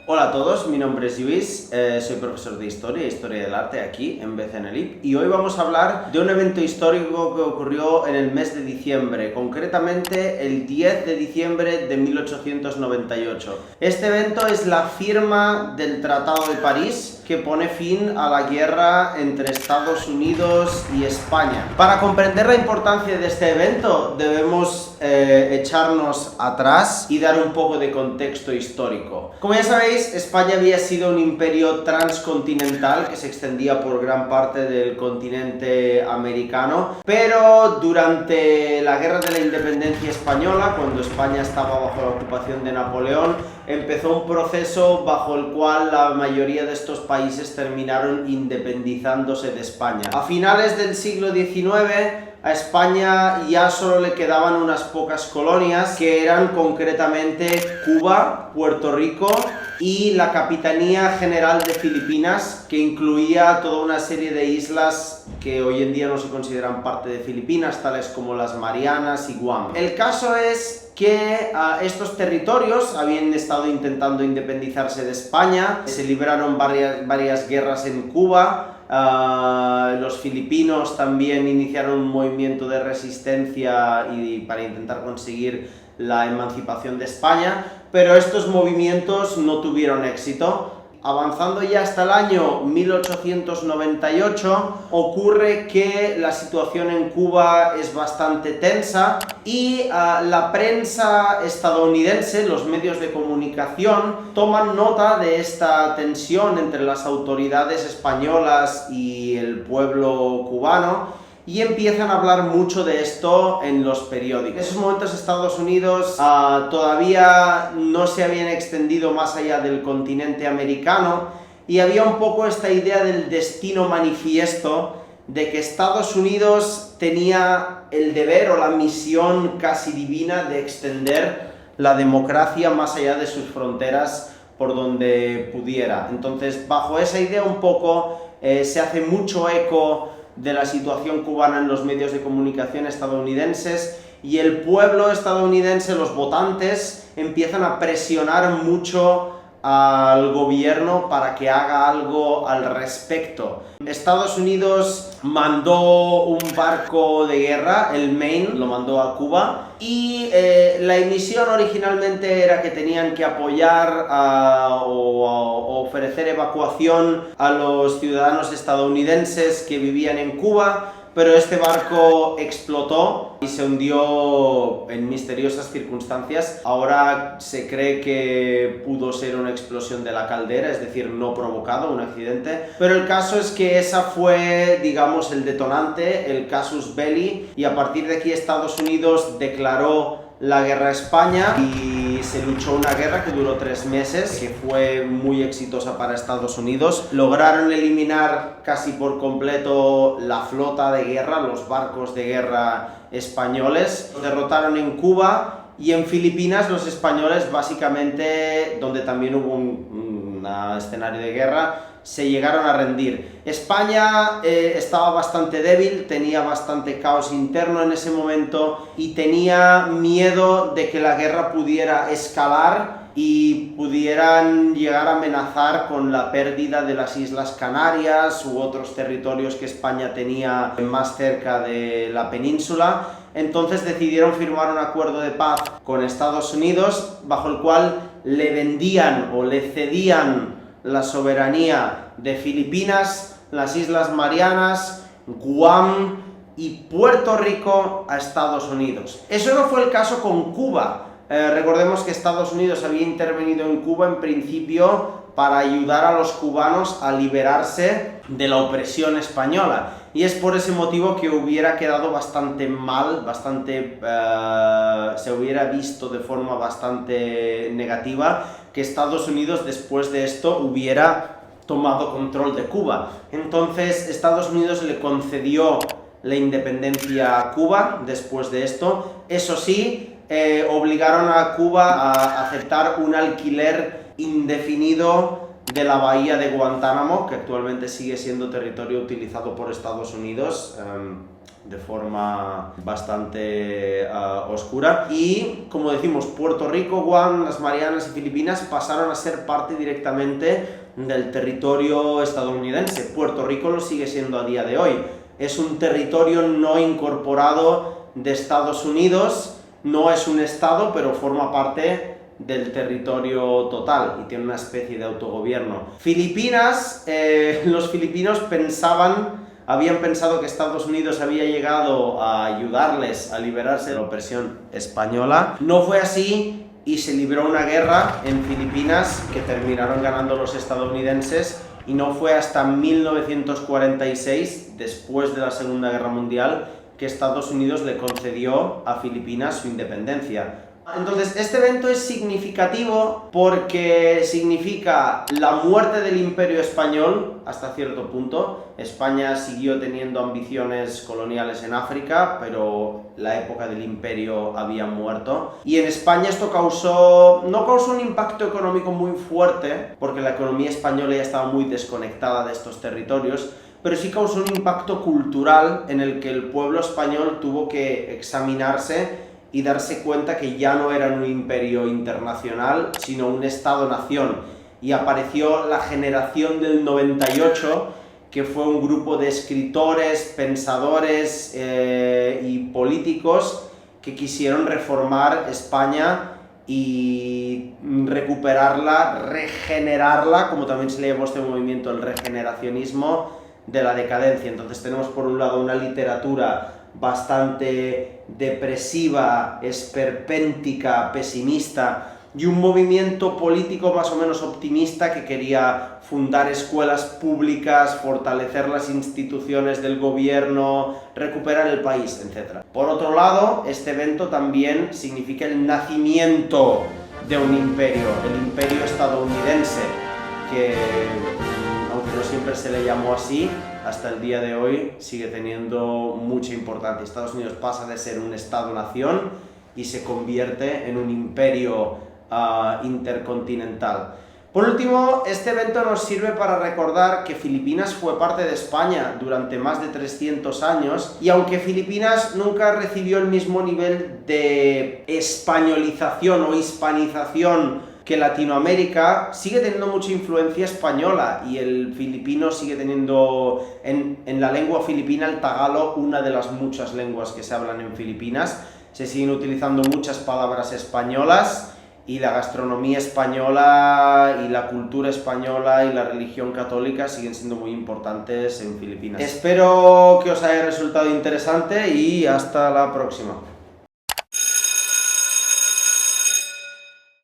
Hola a todos, mi nombre es Luis, soy profesor de Historia del Arte aquí en BCNLIP y hoy vamos a hablar de un evento histórico que ocurrió en el mes de diciembre, concretamente el 10 de diciembre de 1898. Este evento es la firma del Tratado de París que pone fin a la guerra entre Estados Unidos y España. Para comprender la importancia de este evento debemos echarnos atrás y dar un poco de contexto histórico. Como ya sabéis, España había sido un imperio transcontinental que se extendía por gran parte del continente americano, pero durante la Guerra de la Independencia Española, cuando España estaba bajo la ocupación de Napoleón, empezó un proceso bajo el cual la mayoría de estos países terminaron independizándose de España. A finales del siglo XIX, a España ya solo le quedaban unas pocas colonias, que eran concretamente Cuba, Puerto Rico y la Capitanía General de Filipinas, que incluía toda una serie de islas que hoy en día no se consideran parte de Filipinas, tales como las Marianas y Guam. El caso es que estos territorios habían estado intentando independizarse de España, se libraron varias guerras en Cuba. Los filipinos también iniciaron un movimiento de resistencia para intentar conseguir la emancipación de España, pero estos movimientos no tuvieron éxito. Avanzando ya hasta el año 1898, ocurre que la situación en Cuba es bastante tensa y la prensa estadounidense, los medios de comunicación, toman nota de esta tensión entre las autoridades españolas y el pueblo cubano y empiezan a hablar mucho de esto en los periódicos. En esos momentos Estados Unidos todavía no se habían extendido más allá del continente americano y había un poco esta idea del destino manifiesto de que Estados Unidos tenía el deber o la misión casi divina de extender la democracia más allá de sus fronteras por donde pudiera. Entonces, bajo esa idea un poco se hace mucho eco de la situación cubana en los medios de comunicación estadounidenses y el pueblo estadounidense, los votantes, empiezan a presionar mucho al gobierno para que haga algo al respecto. Estados Unidos mandó un barco de guerra, el Maine, lo mandó a Cuba y la misión originalmente era que tenían que apoyar o ofrecer evacuación a los ciudadanos estadounidenses que vivían en Cuba, pero este barco explotó y se hundió en misteriosas circunstancias. Ahora se cree que pudo ser una explosión de la caldera, es decir, no provocado, un accidente, pero el caso es que esa fue, digamos, el detonante, el casus belli, y a partir de aquí Estados Unidos declaró la guerra a España y se luchó una guerra que duró 3 meses, que fue muy exitosa para Estados Unidos. Lograron eliminar casi por completo la flota de guerra, los barcos de guerra españoles. Los derrotaron en Cuba y en Filipinas los españoles, básicamente, donde también hubo un escenario de guerra, se llegaron a rendir. España estaba bastante débil, tenía bastante caos interno en ese momento y tenía miedo de que la guerra pudiera escalar y pudieran llegar a amenazar con la pérdida de las Islas Canarias u otros territorios que España tenía más cerca de la península. Entonces decidieron firmar un acuerdo de paz con Estados Unidos bajo el cual le vendían o le cedían la soberanía de Filipinas, las Islas Marianas, Guam y Puerto Rico a Estados Unidos. Eso no fue el caso con Cuba. Recordemos que Estados Unidos había intervenido en Cuba en principio para ayudar a los cubanos a liberarse de la opresión española. Y es por ese motivo que hubiera quedado bastante mal, se hubiera visto de forma bastante negativa que Estados Unidos después de esto hubiera tomado control de Cuba. Entonces Estados Unidos le concedió la independencia a Cuba después de esto. Eso sí, obligaron a Cuba a aceptar un alquiler indefinido de la bahía de Guantánamo, que actualmente sigue siendo territorio utilizado por Estados Unidos. de forma bastante oscura. Y, como decimos, Puerto Rico, Guam, las Marianas y Filipinas pasaron a ser parte directamente del territorio estadounidense. Puerto Rico lo sigue siendo a día de hoy. Es un territorio no incorporado de Estados Unidos, no es un estado, pero forma parte del territorio total y tiene una especie de autogobierno. Filipinas, los filipinos habían pensado que Estados Unidos había llegado a ayudarles a liberarse de la opresión española. No fue así y se libró una guerra en Filipinas que terminaron ganando los estadounidenses, y no fue hasta 1946, después de la Segunda Guerra Mundial, que Estados Unidos le concedió a Filipinas su independencia. Entonces, este evento es significativo porque significa la muerte del Imperio Español hasta cierto punto. España siguió teniendo ambiciones coloniales en África, pero la época del Imperio había muerto. Y en España esto no causó un impacto económico muy fuerte, porque la economía española ya estaba muy desconectada de estos territorios, pero sí causó un impacto cultural en el que el pueblo español tuvo que examinarse y darse cuenta que ya no era un imperio internacional, sino un Estado-nación. Y apareció la generación del 98, que fue un grupo de escritores, pensadores y políticos que quisieron reformar España y recuperarla, regenerarla, como también se le llamó este movimiento, el regeneracionismo, de la decadencia. Entonces tenemos por un lado una literatura bastante depresiva, esperpéntica, pesimista, y un movimiento político más o menos optimista que quería fundar escuelas públicas, fortalecer las instituciones del gobierno, recuperar el país, etc. Por otro lado, este evento también significa el nacimiento de un imperio, el imperio estadounidense, que aunque no siempre se le llamó así, hasta el día de hoy sigue teniendo mucha importancia. Estados Unidos pasa de ser un Estado-nación y se convierte en un imperio intercontinental. Por último, este evento nos sirve para recordar que Filipinas fue parte de España durante más de 300 años, y aunque Filipinas nunca recibió el mismo nivel de españolización o hispanización que Latinoamérica, sigue teniendo mucha influencia española, y el filipino sigue teniendo en la lengua filipina el tagalo, una de las muchas lenguas que se hablan en Filipinas. Se siguen utilizando muchas palabras españolas, y la gastronomía española y la cultura española y la religión católica siguen siendo muy importantes en Filipinas. Espero que os haya resultado interesante y hasta la próxima.